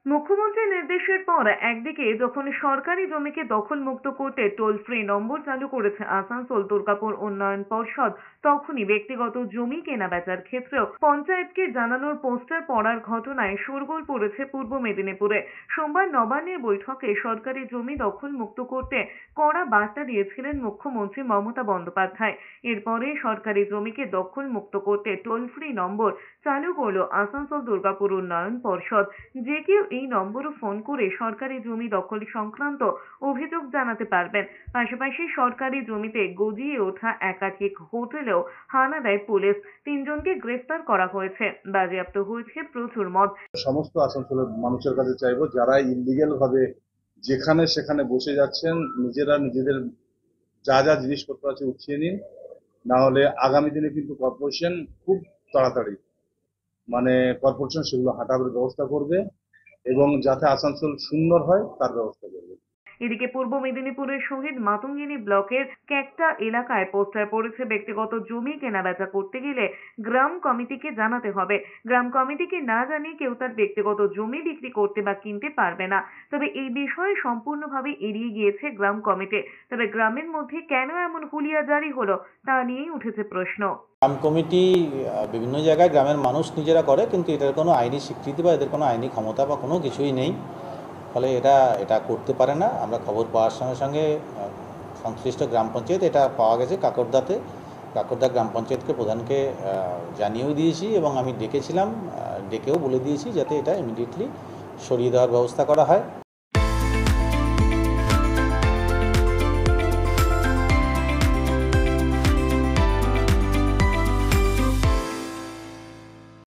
মুখ্যমন্ত্রীর নির্দেশের পর একদিকে যখন সরকারি জমিকে দখলমুক্ত করতে টোল ফ্রি নম্বর চালু করেছে আসানসোল দুর্গাপুর উন্নয়ন পর্ষদ, তখনই ব্যক্তিগত জমি কেনাবেচার ক্ষেত্রেও পঞ্চায়েতকে জানানোর পোস্টার পড়ার ঘটনায় শোরগোল পড়েছে পূর্ব মেদিনীপুরে। সোমবার নবান্নের বৈঠকে সরকারি জমি দখলমুক্ত করতে কড়া বার্তা দিয়েছিলেন মুখ্যমন্ত্রী মমতা বন্দ্যোপাধ্যায়। এরপরে সরকারি জমিকে দখলমুক্ত করতে টোল ফ্রি নম্বর চালু করলো আসানসোল দুর্গাপুর উন্নয়ন পর্ষদ। যে কেউ এই নম্বরে ফোন করে সরকারি জমি দখল সংক্রান্ত অভিযোগ জানাতে পারবেন। পাশাপাশি সরকারি জমিতে গজিয়ে ওঠা একাধিক হোটেলেও হানা দেয় পুলিশ। 3 জনকে গ্রেফতার করা হয়েছে। বাজেয়াপ্ত হয়েছে প্রচুর মদ। সমস্ত আসানসোলের মানুষের কাছে চাইবো, যারা ইলিগ্যাল ভাবে যেখানে সেখানে বসে যাচ্ছেন, নিজেরা নিজেদের যা যা জিনিসপত্র আছে উঠিয়ে নিন, না হলে আগামী দিনে কিন্তু কর্পোরেশন খুব তাড়াতাড়ি কর্পোরেশন সেগুলো হাঁটানোর ব্যবস্থা করবে এবং যাতে আসানসোল সুন্দর হয় তার ব্যবস্থা করবে। এদিকে পূর্ব মেদিনীপুরের শহীদ মাতঙ্গিনী ব্লকের ক্যাকটা এলাকায় পোস্টার পড়েছে, ব্যক্তিগত জমি কেনাবেচা করতে গেলে গ্রাম কমিটিকে জানাতে হবে। গ্রাম কমিটিকে না জানিয়ে কেউ তার ব্যক্তিগত জমি বিক্রি করতে বা কিনতে পারবে না। তবে এই বিষয়ে সম্পূর্ণভাবে এড়িয়ে গিয়েছে গ্রাম কমিটি। তবে গ্রামের মধ্যে কেন এমন হুলিয়া জারি হলো তা নিয়েই উঠেছে প্রশ্ন। গ্রাম কমিটি বিভিন্ন জায়গায় গ্রামের মানুষ নিজেরা করে, কিন্তু এটার কোনো আইনি স্বীকৃতি বা এদের কোনো আইনি ক্ষমতা বা কোনো কিছুই নেই। ফলে এটা করতে পারে না। আমরা খবর পাওয়ার সঙ্গে সঙ্গে সংশ্লিষ্ট গ্রাম পঞ্চায়েত, এটা পাওয়া গেছে কাকরদা গ্রাম পঞ্চায়েতকে প্রধানকে জানিয়েও দিয়েছি এবং আমি ডেকেও বলে দিয়েছি যাতে এটা ইমিডিয়েটলি সরিয়ে দেওয়ার ব্যবস্থা করা হয়।